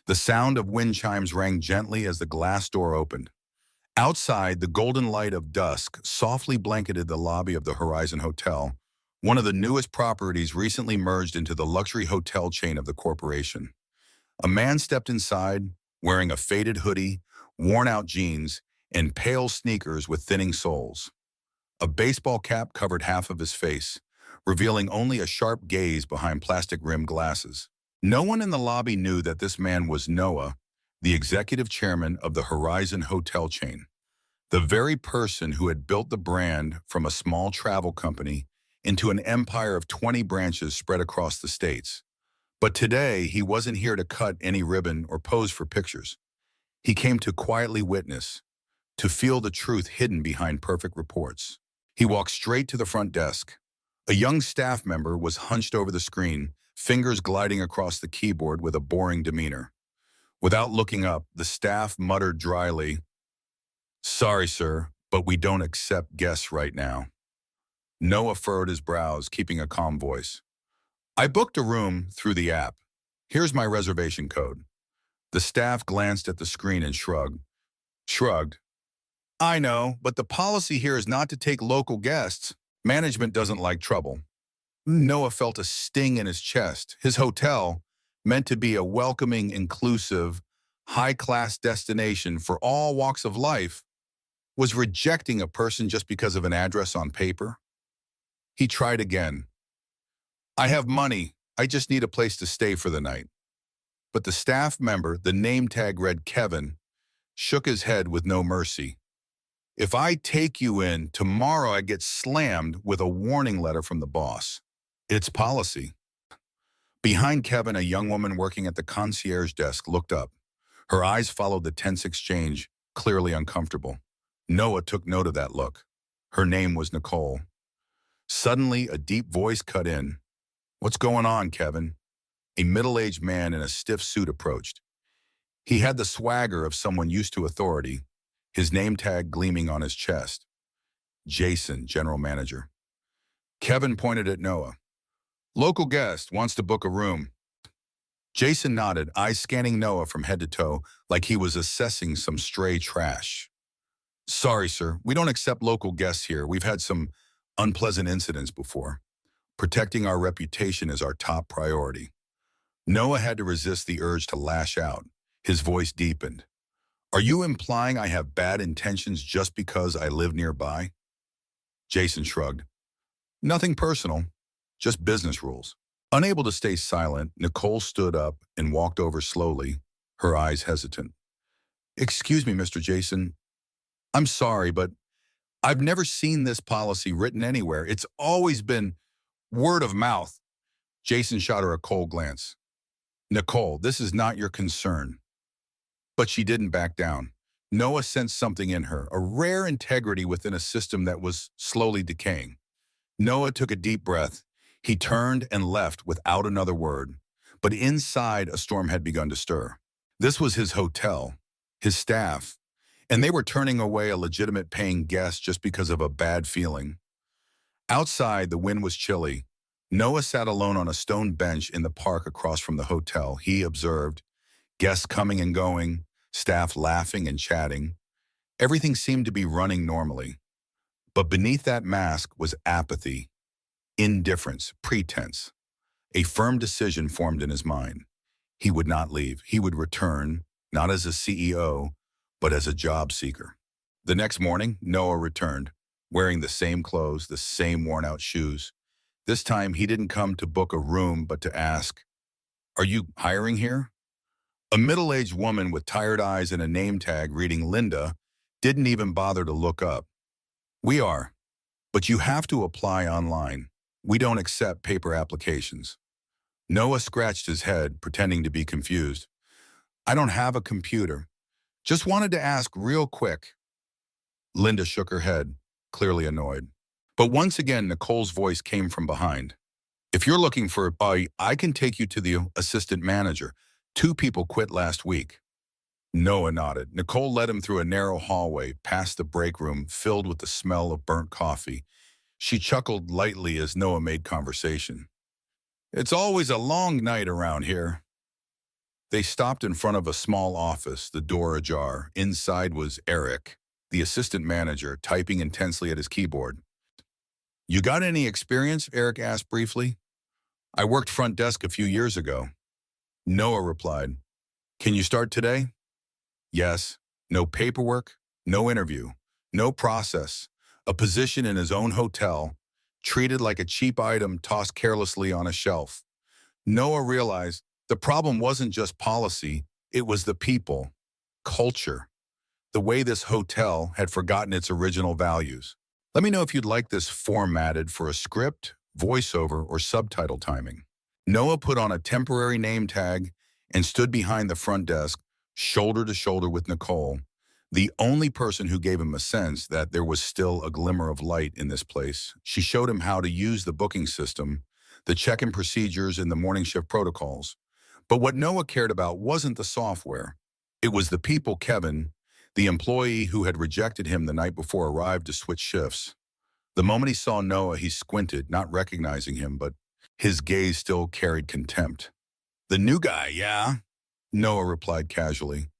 The sound of wind chimes rang gently as the glass door opened. Outside, the golden light of dusk softly blanketed the lobby of the Horizon Hotel, one of the newest properties recently merged into the luxury hotel chain of the corporation. A man stepped inside, wearing a faded hoodie, worn-out jeans, and pale sneakers with thinning soles. A baseball cap covered half of his face, revealing only a sharp gaze behind plastic-rimmed glasses. No one in the lobby knew that this man was Noah, the executive chairman of the Horizon Hotel chain, the very person who had built the brand from a small travel company into an empire of 20 branches spread across the states. But today, he wasn't here to cut any ribbon or pose for pictures. He came to quietly witness, to feel the truth hidden behind perfect reports. He walked straight to the front desk. A young staff member was hunched over the screen, fingers gliding across the keyboard with a boring demeanor. Without looking up, the staff muttered dryly, "Sorry, sir, but we don't accept guests right now." Noah furrowed his brows, keeping a calm voice. "I booked a room through the app. Here's my reservation code." The staff glanced at the screen and shrugged. "I know, but the policy here is not to take local guests. Management doesn't like trouble." Noah felt a sting in his chest. His hotel, meant to be a welcoming, inclusive, high-class destination for all walks of life, was rejecting a person just because of an address on paper. He tried again. "I have money. I just need a place to stay for the night." But the staff member, the name tag read Kevin, shook his head with no mercy. "If I take you in, tomorrow I get slammed with a warning letter from the boss. It's policy." Behind Kevin, a young woman working at the concierge desk looked up. Her eyes followed the tense exchange, clearly uncomfortable. Noah took note of that look. Her name was Nicole. Suddenly, a deep voice cut in. "What's going on, Kevin?" A middle-aged man in a stiff suit approached. He had the swagger of someone used to authority, his name tag gleaming on his chest. Jason, general manager. Kevin pointed at Noah. "Local guest wants to book a room." Jason nodded, eyes scanning Noah from head to toe like he was assessing some stray trash. "Sorry, sir, we don't accept local guests here. We've had some unpleasant incidents before. Protecting our reputation is our top priority." Noah had to resist the urge to lash out. His voice deepened. "Are you implying I have bad intentions just because I live nearby?" Jason shrugged. "Nothing personal, just business rules." Unable to stay silent, Nicole stood up and walked over slowly, her eyes hesitant. "Excuse me, Mr. Jason. I'm sorry, but I've never seen this policy written anywhere. It's always been word of mouth." Jason shot her a cold glance. "Nicole, this is not your concern." But she didn't back down. Noah sensed something in her, a rare integrity within a system that was slowly decaying. Noah took a deep breath. He turned and left without another word. But inside, a storm had begun to stir. This was his hotel, his staff, and they were turning away a legitimate paying guest just because of a bad feeling. Outside, the wind was chilly. Noah sat alone on a stone bench in the park across from the hotel. He observed guests coming and going, staff laughing and chatting. Everything seemed to be running normally. But beneath that mask was apathy, indifference, pretense. A firm decision formed in his mind. He would not leave. He would return, not as a CEO, but as a job seeker. The next morning, Noah returned, wearing the same clothes, the same worn-out shoes. This time, he didn't come to book a room, but to ask, "Are you hiring here?" A middle-aged woman with tired eyes and a name tag reading Linda didn't even bother to look up. "We are, but you have to apply online. We don't accept paper applications." Noah scratched his head, pretending to be confused. "I don't have a computer. Just wanted to ask real quick." Linda shook her head, clearly annoyed. But once again, Nicole's voice came from behind. "If you're looking for I can take you to the assistant manager. 2 people quit last week." Noah nodded. Nicole led him through a narrow hallway, past the break room filled with the smell of burnt coffee. She chuckled lightly as Noah made conversation. "It's always a long night around here." They stopped in front of a small office, the door ajar. Inside was Eric, the assistant manager, typing intensely at his keyboard. "You got any experience?" Eric asked briefly. "I worked front desk a few years ago." Noah replied, "Can you start today?" "Yes." No paperwork, no interview, no process. A position in his own hotel, treated like a cheap item tossed carelessly on a shelf. Noah realized the problem wasn't just policy, it was the people, culture, the way this hotel had forgotten its original values. Let me know if you'd like this formatted for a script, voiceover, or subtitle timing. Noah put on a temporary name tag and stood behind the front desk, shoulder to shoulder with Nicole, the only person who gave him a sense that there was still a glimmer of light in this place. She showed him how to use the booking system, the check-in procedures, and the morning shift protocols. But what Noah cared about wasn't the software. It was the people. Kevin, the employee who had rejected him the night before, arrived to switch shifts. The moment he saw Noah, he squinted, not recognizing him, but his gaze still carried contempt. "The new guy, yeah?" Noah replied casually.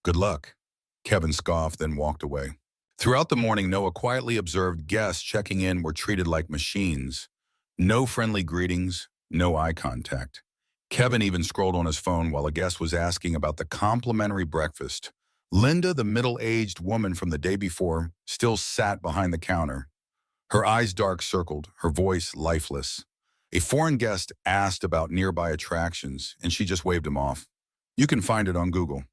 "Good luck." Kevin scoffed, then walked away. Throughout the morning, Noah quietly observed guests checking in were treated like machines. No friendly greetings, no eye contact. Kevin even scrolled on his phone while a guest was asking about the complimentary breakfast. Linda, the middle-aged woman from the day before, still sat behind the counter, her eyes dark-circled, her voice lifeless. A foreign guest asked about nearby attractions, and she just waved him off. "You can find it on Google."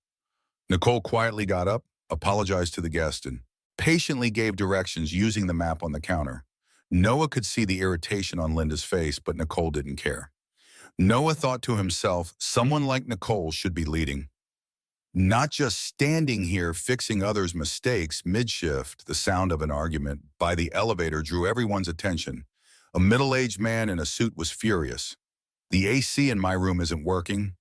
Nicole quietly got up, apologized to the guest, and patiently gave directions using the map on the counter. Noah could see the irritation on Linda's face, but Nicole didn't care. Noah thought to himself, someone like Nicole should be leading, not just standing here fixing others' mistakes mid-shift. The sound of an argument by the elevator drew everyone's attention. A middle-aged man in a suit was furious. "The AC in my room isn't working."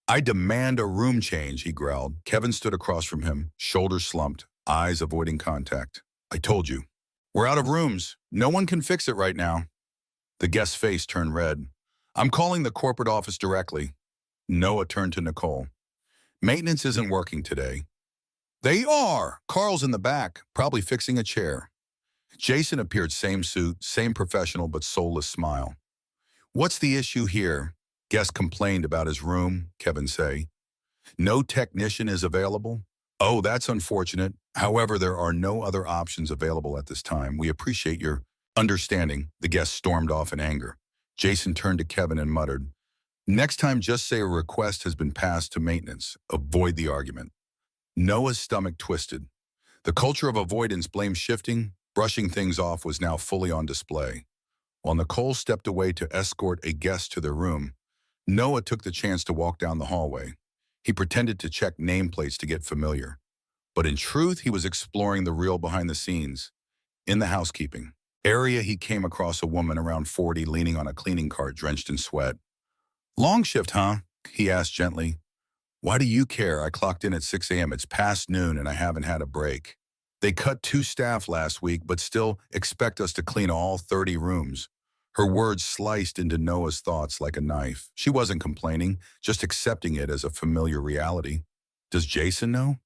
"I demand a room change," he growled. Kevin stood across from him, shoulders slumped, eyes avoiding contact. "I told you. We're out of rooms. No one can fix it right now." The guest's face turned red. "I'm calling the corporate office directly." Noah turned to Nicole. "Maintenance isn't working today." "They are!" "Carl's in the back, probably fixing a chair." Jason appeared, same suit, same professional but soulless smile. "What's the issue here?" Guest complained about his room, Kevin say. "No technician is available." "Oh, that's unfortunate. However, there are no other options available at this time. We appreciate your understanding." The guest stormed off in anger. Jason turned to Kevin and muttered, "Next time, just say a request has been passed to maintenance. Avoid the argument." Noah's stomach twisted. The culture of avoidance, blame shifting, brushing things off was now fully on display. While Nicole stepped away to escort a guest to their room, Noah took the chance to walk down the hallway. He pretended to check nameplates to get familiar. But in truth, he was exploring the real behind the scenes. In the housekeeping area, he came across a woman around 40 leaning on a cleaning cart drenched in sweat. "Long shift, huh?" he asked gently. "Why do you care? I clocked in at 6 a.m. It's past noon and I haven't had a break. They cut 2 staff last week, but still expect us to clean all 30 rooms." Her words sliced into Noah's thoughts like a knife. She wasn't complaining, just accepting it as a familiar reality. Does Jason know?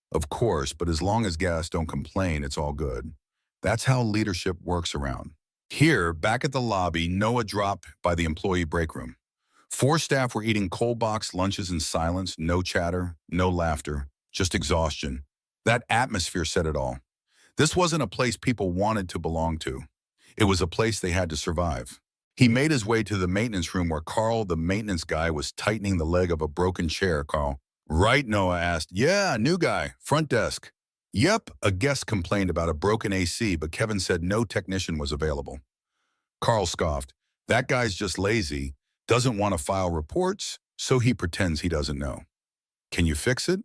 Of course, but as long as guests don't complain, it's all good. That's how leadership works around. Here, back at the lobby, Noah dropped by the employee break room. 4 staff were eating cold box lunches in silence, no chatter, no laughter, just exhaustion. That atmosphere said it all. This wasn't a place people wanted to belong to. It was a place they had to survive. He made his way to the maintenance room where Carl, the maintenance guy, was tightening the leg of a broken chair. "Carl." "Right," Noah asked. "Yeah, new guy, front desk." "Yep," a guest complained about a broken AC, but Kevin said no technician was available. Carl scoffed. "That guy's just lazy, doesn't want to file reports, so he pretends he doesn't know." "Can you fix it?"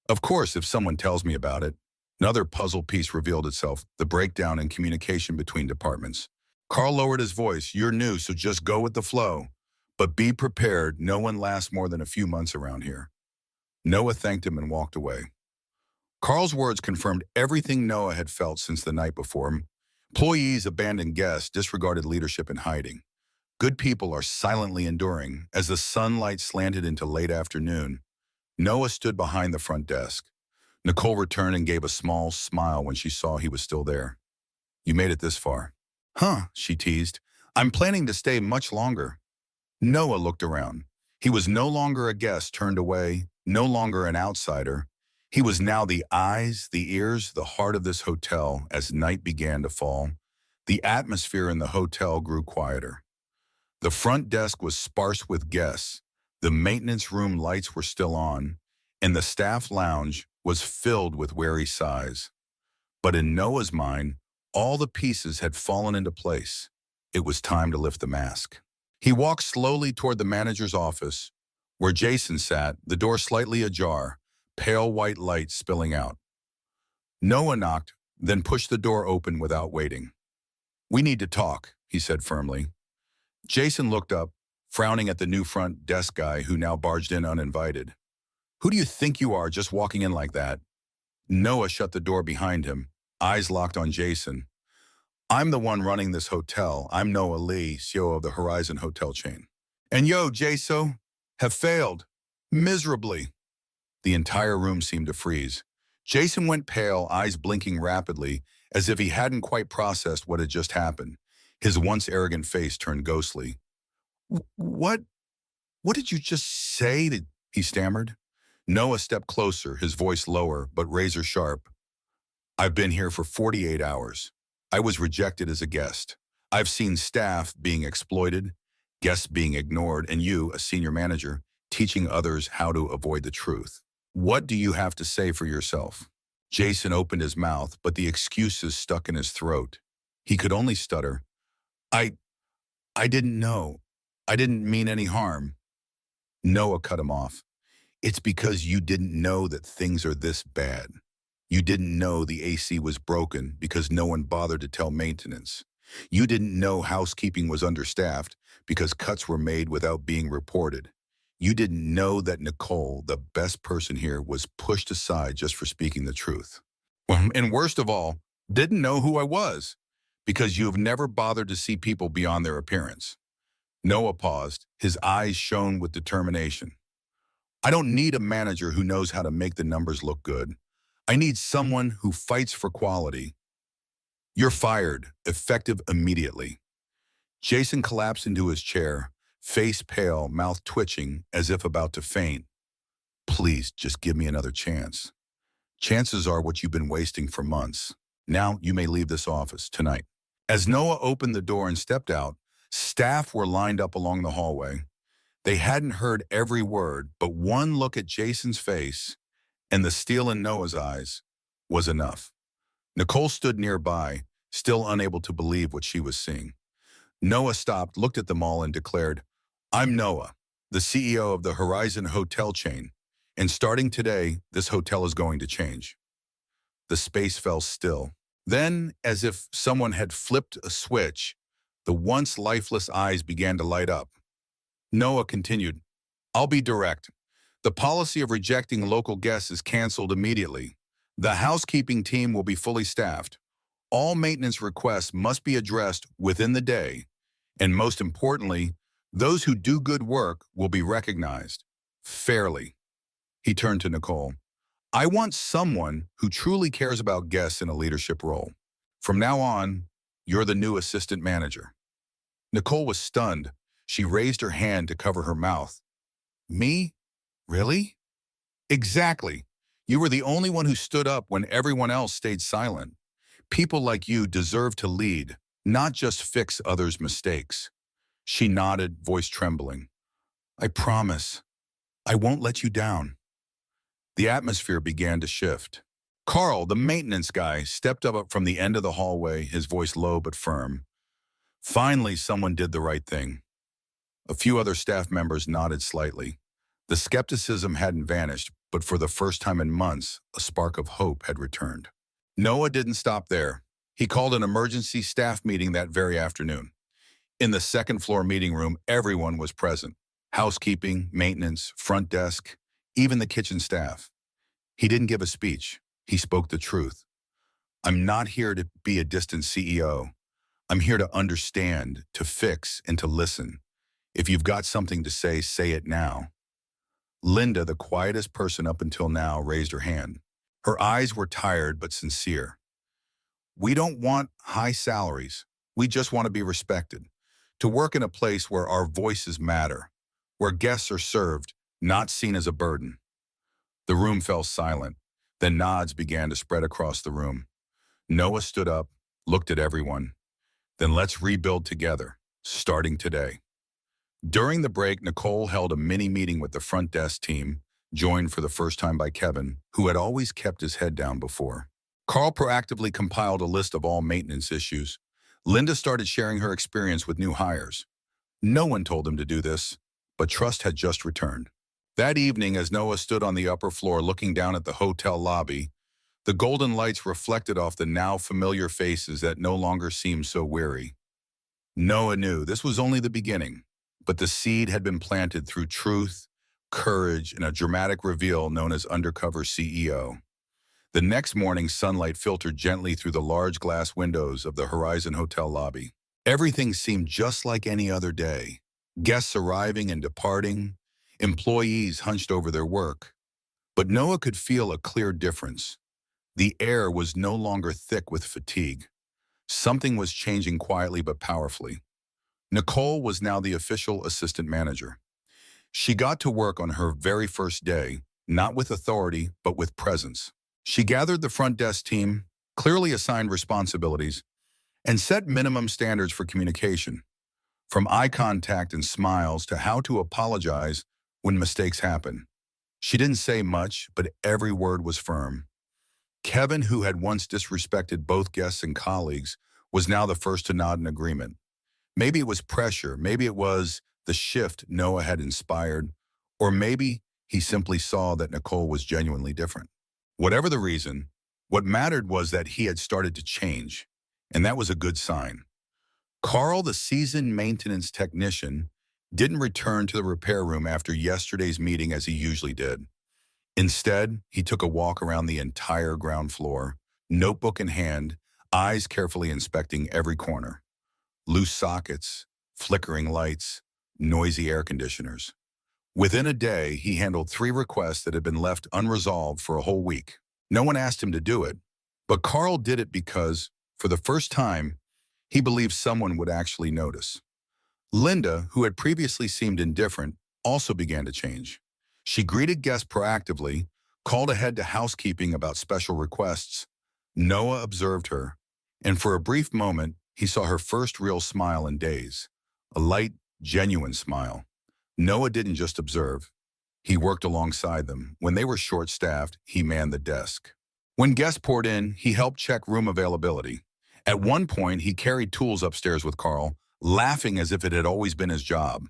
"Of course, if someone tells me about it." Another puzzle piece revealed itself, the breakdown in communication between departments. Carl lowered his voice. "You're new, so just go with the flow. But be prepared, no one lasts more than a few months around here." Noah thanked him and walked away. Carl's words confirmed everything Noah had felt since the night before. Employees abandoned guests, disregarded leadership in hiding. Good people are silently enduring. As the sunlight slanted into late afternoon, Noah stood behind the front desk. Nicole returned and gave a small smile when she saw he was still there. You made it this far. Huh, she teased. I'm planning to stay much longer. Noah looked around. He was no longer a guest turned away, no longer an outsider. He was now the eyes, the ears, the heart of this hotel as night began to fall. The atmosphere in the hotel grew quieter. The front desk was sparse with guests. The maintenance room lights were still on, and the staff lounge was filled with wary sighs. But in Noah's mind, all the pieces had fallen into place. It was time to lift the mask. He walked slowly toward the manager's office, where Jason sat, the door slightly ajar, pale white light spilling out. Noah knocked, then pushed the door open without waiting. We need to talk, he said firmly. Jason looked up, frowning at the new front desk guy who now barged in uninvited. Who do you think you are just walking in like that? Noah shut the door behind him, eyes locked on Jason. I'm the one running this hotel. I'm Noah Lee, CEO of the Horizon Hotel chain. And yo, Jaso, have failed. Miserably. The entire room seemed to freeze. Jason went pale, eyes blinking rapidly, as if he hadn't quite processed what had just happened. His once arrogant face turned ghostly. What? What did you just say? He stammered. Noah stepped closer, his voice lower, but razor sharp. I've been here for 48 hours. I was rejected as a guest. I've seen staff being exploited, guests being ignored, and you, a senior manager, teaching others how to avoid the truth. What do you have to say for yourself? Jason opened his mouth, but the excuses stuck in his throat. He could only stutter. I didn't know. I didn't mean any harm. Noah cut him off. It's because you didn't know that things are this bad. You didn't know the AC was broken because no one bothered to tell maintenance. You didn't know housekeeping was understaffed because cuts were made without being reported. You didn't know that Nicole, the best person here, was pushed aside just for speaking the truth. Well, and worst of all, didn't know who I was because you've never bothered to see people beyond their appearance. Noah paused, his eyes shone with determination. I don't need a manager who knows how to make the numbers look good. I need someone who fights for quality. You're fired, effective immediately. Jason collapsed into his chair, face pale, mouth twitching, as if about to faint. Please, just give me another chance. Chances are what you've been wasting for months. Now you may leave this office tonight. As Noah opened the door and stepped out, staff were lined up along the hallway. They hadn't heard every word, but one look at Jason's face and the steel in Noah's eyes was enough. Nicole stood nearby, still unable to believe what she was seeing. Noah stopped, looked at them all, and declared, I'm Noah, the CEO of the Horizon Hotel chain, and starting today, this hotel is going to change. The space fell still. Then, as if someone had flipped a switch, the once lifeless eyes began to light up. Noah continued, I'll be direct. The policy of rejecting local guests is canceled immediately. The housekeeping team will be fully staffed. All maintenance requests must be addressed within the day. And most importantly, those who do good work will be recognized fairly. He turned to Nicole. I want someone who truly cares about guests in a leadership role. From now on, you're the new assistant manager. Nicole was stunned. She raised her hand to cover her mouth. Me? Really? Exactly. You were the only one who stood up when everyone else stayed silent. People like you deserve to lead, not just fix others' mistakes. She nodded, voice trembling. I promise. I won't let you down. The atmosphere began to shift. Carl, the maintenance guy, stepped up from the end of the hallway, his voice low but firm. Finally, someone did the right thing. A few other staff members nodded slightly. The skepticism hadn't vanished, but for the first time in months, a spark of hope had returned. Noah didn't stop there. He called an emergency staff meeting that very afternoon. In the second-floor meeting room, everyone was present. Housekeeping, maintenance, front desk, even the kitchen staff. He didn't give a speech. He spoke the truth. I'm not here to be a distant CEO. I'm here to understand, to fix, and to listen. If you've got something to say it now. Linda, the quietest person up until now, raised her hand. Her eyes were tired but sincere. We don't want high salaries. We just want to be respected. To work in a place where our voices matter, where guests are served, not seen as a burden. The room fell silent. Then nods began to spread across the room. Noah stood up, looked at everyone. Then let's rebuild together, starting today. During the break, Nicole held a mini meeting with the front desk team, joined for the first time by Kevin, who had always kept his head down before. Carl proactively compiled a list of all maintenance issues. Linda started sharing her experience with new hires. No one told him to do this, but trust had just returned. That evening, as Noah stood on the upper floor looking down at the hotel lobby, the golden lights reflected off the now familiar faces that no longer seemed so weary. Noah knew this was only the beginning, but the seed had been planted through truth, courage, and a dramatic reveal known as Undercover CEO. The next morning, sunlight filtered gently through the large glass windows of the Horizon Hotel lobby. Everything seemed just like any other day. Guests arriving and departing, employees hunched over their work. But Noah could feel a clear difference. The air was no longer thick with fatigue. Something was changing quietly but powerfully. Nicole was now the official assistant manager. She got to work on her very first day, not with authority, but with presence. She gathered the front desk team, clearly assigned responsibilities, and set minimum standards for communication, from eye contact and smiles to how to apologize when mistakes happen. She didn't say much, but every word was firm. Kevin, who had once disrespected both guests and colleagues, was now the first to nod in agreement. Maybe it was pressure, maybe it was the shift Noah had inspired, or maybe he simply saw that Nicole was genuinely different. Whatever the reason, what mattered was that he had started to change, and that was a good sign. Carl, the seasoned maintenance technician, didn't return to the repair room after yesterday's meeting as he usually did. Instead, he took a walk around the entire ground floor, notebook in hand, eyes carefully inspecting every corner. Loose sockets, flickering lights, noisy air conditioners. Within a day, he handled 3 requests that had been left unresolved for a whole week. No one asked him to do it, but Carl did it because, for the first time, he believed someone would actually notice. Linda, who had previously seemed indifferent, also began to change. She greeted guests proactively, called ahead to housekeeping about special requests. Noah observed her, and for a brief moment, he saw her first real smile in days. A light, genuine smile. Noah didn't just observe. He worked alongside them. When they were short-staffed, he manned the desk. When guests poured in, he helped check room availability. At one point, he carried tools upstairs with Carl, laughing as if it had always been his job.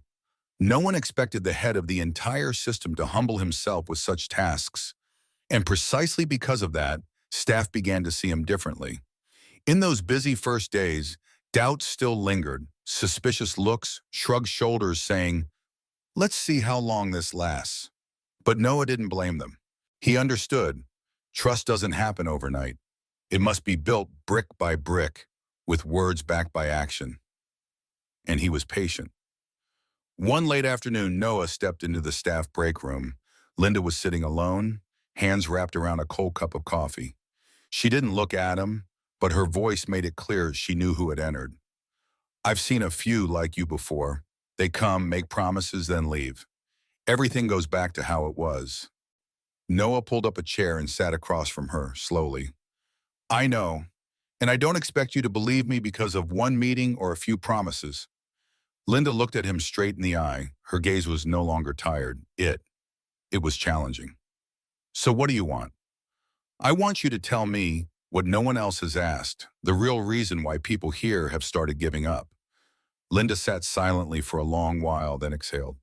No one expected the head of the entire system to humble himself with such tasks. And precisely because of that, staff began to see him differently. In those busy first days, doubts still lingered, suspicious looks, shrugged shoulders saying, "Let's see how long this lasts." But Noah didn't blame them. He understood. Trust doesn't happen overnight. It must be built brick by brick, with words backed by action. And he was patient. One late afternoon, Noah stepped into the staff break room. Linda was sitting alone, hands wrapped around a cold cup of coffee. She didn't look at him, but her voice made it clear she knew who had entered. "I've seen a few like you before. They come, make promises, then leave. Everything goes back to how it was." Noah pulled up a chair and sat across from her, slowly. "I know, and I don't expect you to believe me because of one meeting or a few promises." Linda looked at him straight in the eye. Her gaze was no longer tired. It was challenging. "So what do you want?" "I want you to tell me what no one else has asked, the real reason why people here have started giving up." Linda sat silently for a long while, then exhaled.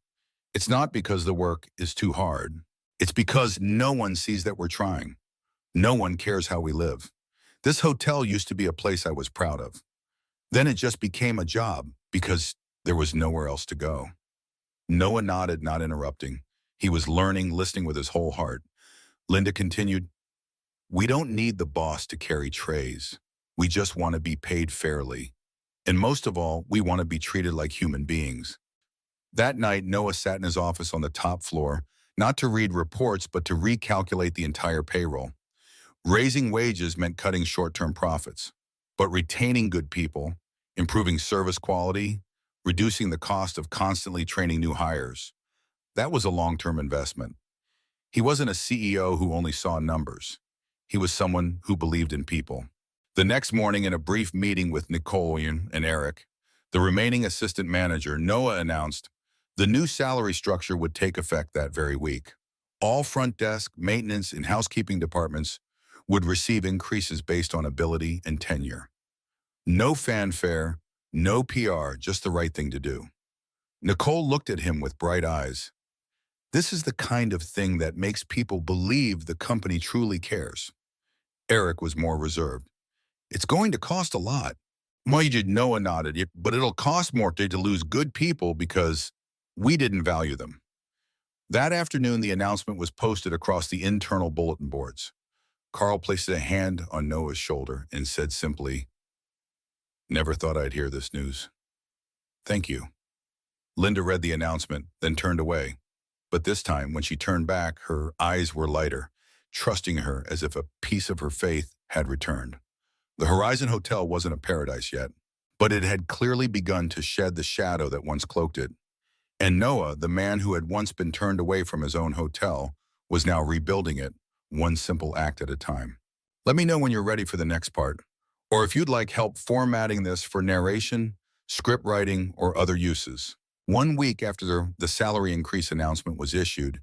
"It's not because the work is too hard. It's because no one sees that we're trying. No one cares how we live. This hotel used to be a place I was proud of. Then it just became a job because there was nowhere else to go." Noah nodded, not interrupting. He was learning, listening with his whole heart. Linda continued, "We don't need the boss to carry trays. We just want to be paid fairly. And most of all, we want to be treated like human beings. That night, Noah sat in his office on the top floor, not to read reports, but to recalculate the entire payroll. Raising wages meant cutting short-term profits, but retaining good people, improving service quality, reducing the cost of constantly training new hires. That was a long-term investment. He wasn't a CEO who only saw numbers. He was someone who believed in people. The next morning, in a brief meeting with Nicole and Eric, the remaining assistant manager, Noah announced the new salary structure would take effect that very week. All front desk, maintenance, and housekeeping departments would receive increases based on ability and tenure. No fanfare, no PR, just the right thing to do. Nicole looked at him with bright eyes. This is the kind of thing that makes people believe the company truly cares. Eric was more reserved. It's going to cost a lot. Majid Noah nodded, but it'll cost more to lose good people because we didn't value them. That afternoon, the announcement was posted across the internal bulletin boards. Carl placed a hand on Noah's shoulder and said simply, "Never thought I'd hear this news. Thank you." Linda read the announcement, then turned away. But this time, when she turned back, her eyes were lighter, trusting her as if a piece of her faith had returned. The Horizon Hotel wasn't a paradise yet, but it had clearly begun to shed the shadow that once cloaked it. And Noah, the man who had once been turned away from his own hotel, was now rebuilding it, one simple act at a time. Let me know when you're ready for the next part, or if you'd like help formatting this for narration, script writing, or other uses. 1 week after the salary increase announcement was issued,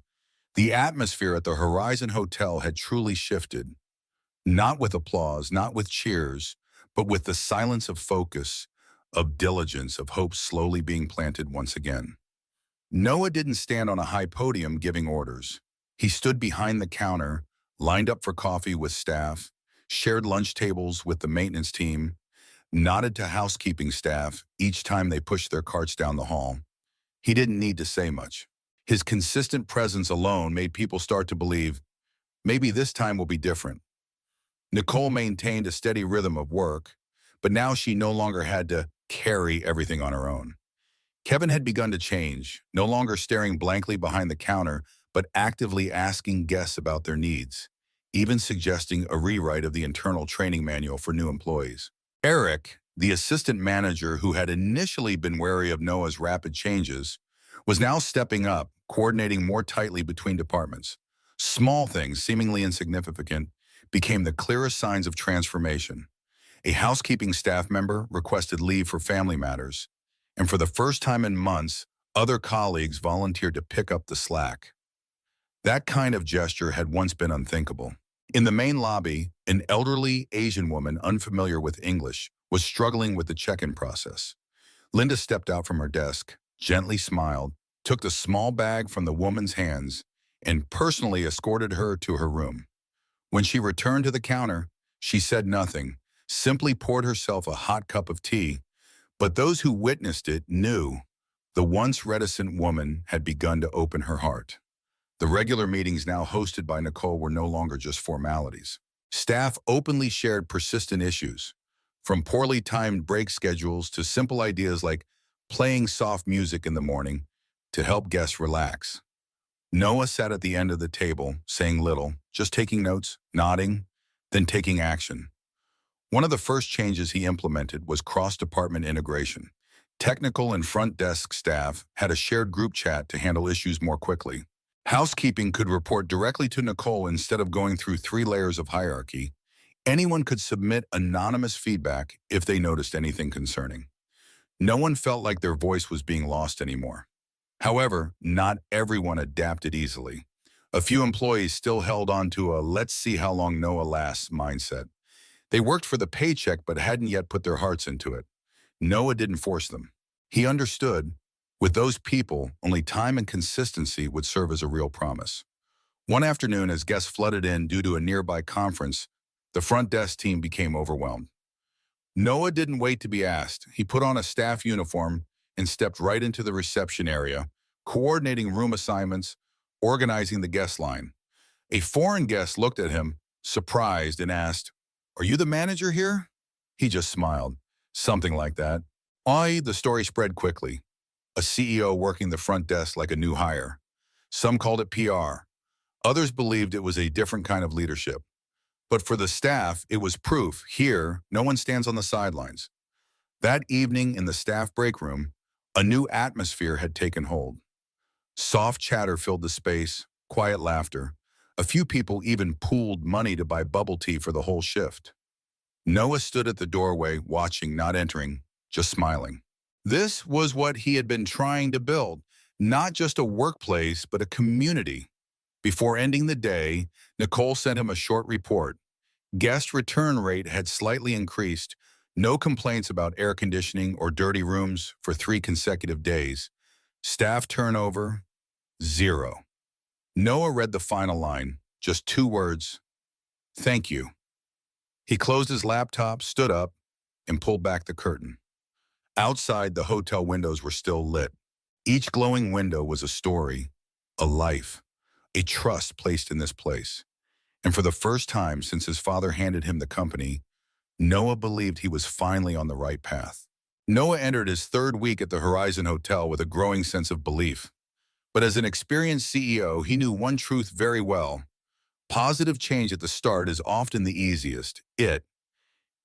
the atmosphere at the Horizon Hotel had truly shifted. Not with applause, not with cheers, but with the silence of focus, of diligence, of hope slowly being planted once again. Noah didn't stand on a high podium giving orders. He stood behind the counter, lined up for coffee with staff, shared lunch tables with the maintenance team, nodded to housekeeping staff each time they pushed their carts down the hall. He didn't need to say much. His consistent presence alone made people start to believe, maybe this time will be different. Nicole maintained a steady rhythm of work, but now she no longer had to carry everything on her own. Kevin had begun to change, no longer staring blankly behind the counter, but actively asking guests about their needs, even suggesting a rewrite of the internal training manual for new employees. Eric, the assistant manager who had initially been wary of Noah's rapid changes, was now stepping up, coordinating more tightly between departments. Small things, seemingly insignificant, became the clearest signs of transformation. A housekeeping staff member requested leave for family matters, and for the first time in months, other colleagues volunteered to pick up the slack. That kind of gesture had once been unthinkable. In the main lobby, an elderly Asian woman unfamiliar with English was struggling with the check-in process. Linda stepped out from her desk, gently smiled, took the small bag from the woman's hands, and personally escorted her to her room. When she returned to the counter, she said nothing, simply poured herself a hot cup of tea. But those who witnessed it knew the once reticent woman had begun to open her heart. The regular meetings now hosted by Nicole were no longer just formalities. Staff openly shared persistent issues, from poorly timed break schedules to simple ideas like playing soft music in the morning to help guests relax. Noah sat at the end of the table, saying little, just taking notes, nodding, then taking action. One of the first changes he implemented was cross-department integration. Technical and front desk staff had a shared group chat to handle issues more quickly. Housekeeping could report directly to Nicole instead of going through 3 layers of hierarchy. Anyone could submit anonymous feedback if they noticed anything concerning. No one felt like their voice was being lost anymore. However, not everyone adapted easily. A few employees still held on to a "let's see how long Noah lasts" mindset. They worked for the paycheck but hadn't yet put their hearts into it. Noah didn't force them. He understood, with those people, only time and consistency would serve as a real promise. One afternoon, as guests flooded in due to a nearby conference, the front desk team became overwhelmed. Noah didn't wait to be asked. He put on a staff uniform and stepped right into the reception area, coordinating room assignments, organizing the guest line. A foreign guest looked at him, surprised, and asked, "Are you the manager here?" He just smiled. "Something like that. The story spread quickly. A CEO working the front desk like a new hire. Some called it PR. Others believed it was a different kind of leadership. But for the staff, it was proof. Here, no one stands on the sidelines. That evening in the staff break room, a new atmosphere had taken hold. Soft chatter filled the space, quiet laughter. A few people even pooled money to buy bubble tea for the whole shift. Noah stood at the doorway, watching, not entering, just smiling. This was what he had been trying to build, not just a workplace, but a community. Before ending the day, Nicole sent him a short report. Guest return rate had slightly increased, no complaints about air conditioning or dirty rooms for 3 consecutive days. Staff turnover, 0. Noah read the final line, just 2 words, "Thank you." He closed his laptop, stood up, and pulled back the curtain. Outside, the hotel windows were still lit. Each glowing window was a story, a life, a trust placed in this place. And for the first time since his father handed him the company, Noah believed he was finally on the right path. Noah entered his 3rd week at the Horizon Hotel with a growing sense of belief. But as an experienced CEO, he knew one truth very well. Positive change at the start is often the easiest.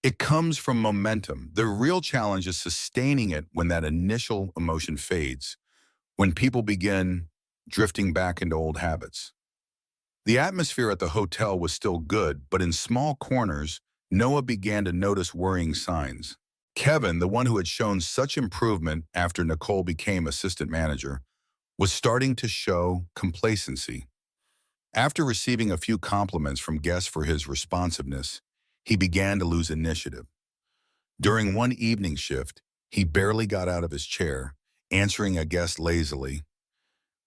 It comes from momentum. The real challenge is sustaining it when that initial emotion fades, when people begin drifting back into old habits. The atmosphere at the hotel was still good, but in small corners, Noah began to notice worrying signs. Kevin, the one who had shown such improvement after Nicole became assistant manager, was starting to show complacency. After receiving a few compliments from guests for his responsiveness, he began to lose initiative. During one evening shift, he barely got out of his chair, answering a guest lazily,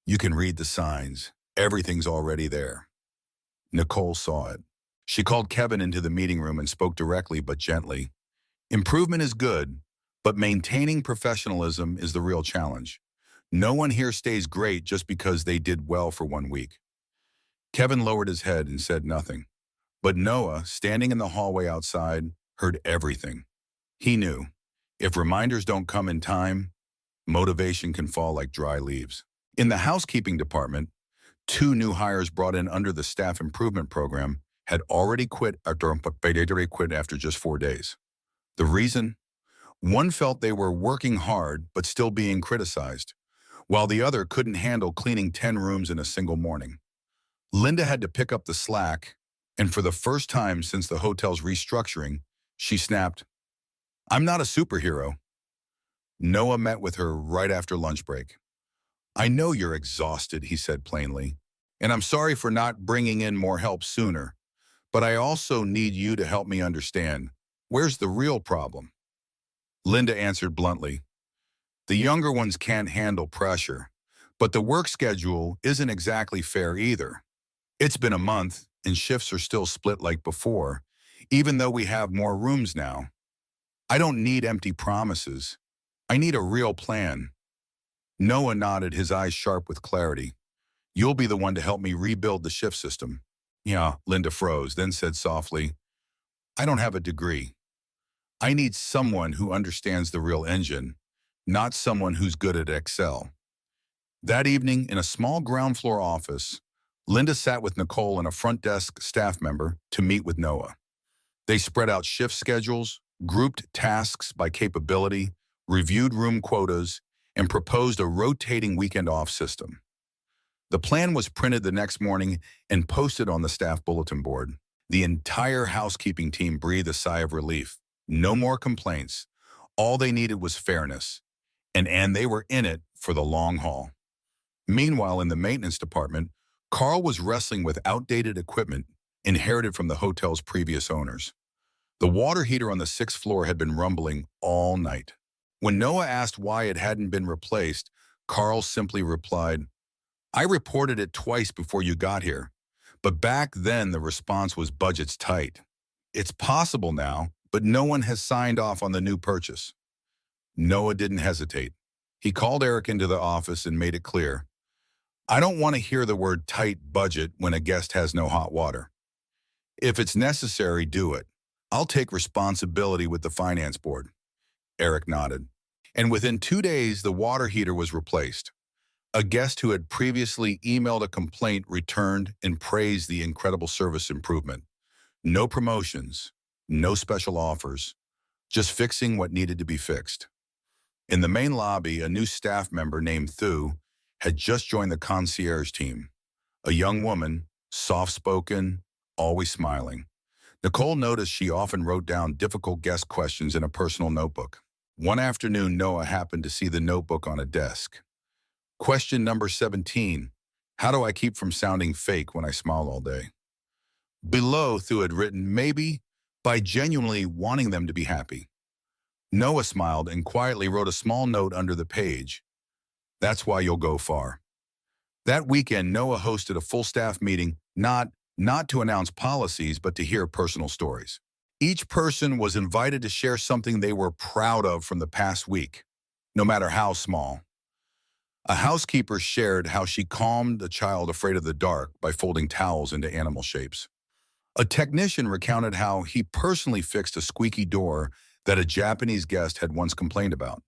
"You can read the signs. Everything's already there." Nicole saw it. She called Kevin into the meeting room and spoke directly but gently. "Improvement is good, but maintaining professionalism is the real challenge. No one here stays great just because they did well for 1 week." Kevin lowered his head and said nothing. But Noah, standing in the hallway outside, heard everything. He knew, if reminders don't come in time, motivation can fall like dry leaves. In the housekeeping department, 2 new hires brought in under the staff improvement program had already quit after just 4 days. The reason? One felt they were working hard but still being criticized, while the other couldn't handle cleaning 10 rooms in a single morning. Linda had to pick up the slack, and for the first time since the hotel's restructuring, she snapped, "I'm not a superhero." Noah met with her right after lunch break. "I know you're exhausted," he said plainly, "and I'm sorry for not bringing in more help sooner, but I also need you to help me understand, where's the real problem?" Linda answered bluntly, "The younger ones can't handle pressure, but the work schedule isn't exactly fair either. It's been a month, and shifts are still split like before, even though we have more rooms now. I don't need empty promises. I need a real plan." Noah nodded, his eyes sharp with clarity. "You'll be the one to help me rebuild the shift system." "Yeah," Linda froze, then said softly, "I don't have a degree. I need someone who understands the real engine, not someone who's good at Excel." That evening, in a small ground floor office, Linda sat with Nicole and a front desk staff member to meet with Noah. They spread out shift schedules, grouped tasks by capability, reviewed room quotas, and proposed a rotating weekend off system. The plan was printed the next morning and posted on the staff bulletin board. The entire housekeeping team breathed a sigh of relief. No more complaints. All they needed was fairness, and they were in it for the long haul. Meanwhile, in the maintenance department, Carl was wrestling with outdated equipment inherited from the hotel's previous owners. The water heater on the 6th floor had been rumbling all night. When Noah asked why it hadn't been replaced, Carl simply replied, "I reported it twice before you got here, but back then the response was budget's tight. It's possible now, but no one has signed off on the new purchase." Noah didn't hesitate. He called Eric into the office and made it clear, "I don't want to hear the word tight budget when a guest has no hot water. If it's necessary, do it. I'll take responsibility with the finance board." Eric nodded. And within 2 days, the water heater was replaced. A guest who had previously emailed a complaint returned and praised the incredible service improvement. No promotions, no special offers, just fixing what needed to be fixed. In the main lobby, a new staff member named Thu had just joined the concierge team. A young woman, soft-spoken, always smiling. Nicole noticed she often wrote down difficult guest questions in a personal notebook. One afternoon, Noah happened to see the notebook on a desk. Question number 17. How do I keep from sounding fake when I smile all day? Below, Thu had written, maybe by genuinely wanting them to be happy. Noah smiled and quietly wrote a small note under the page. That's why you'll go far. That weekend, Noah hosted a full staff meeting, not to announce policies, but to hear personal stories. Each person was invited to share something they were proud of from the past week, no matter how small. A housekeeper shared how she calmed a child afraid of the dark by folding towels into animal shapes. A technician recounted how he personally fixed a squeaky door that a Japanese guest had once complained about.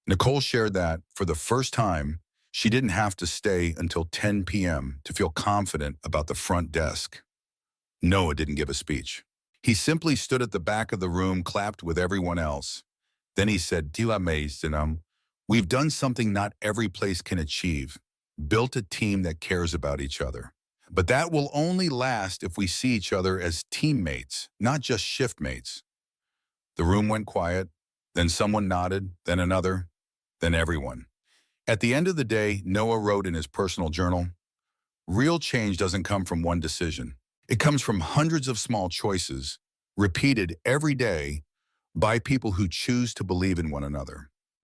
Nicole shared that, for the first time, she didn't have to stay until 10 p.m. to feel confident about the front desk. Noah didn't give a speech. He simply stood at the back of the room, clapped with everyone else. Then he said, we've done something not every place can achieve, built a team that cares about each other. But that will only last if we see each other as teammates, not just shift mates. The room went quiet, then someone nodded, then another, then everyone. At the end of the day, Noah wrote in his personal journal, real change doesn't come from one decision. It comes from hundreds of small choices, repeated every day by people who choose to believe in one another.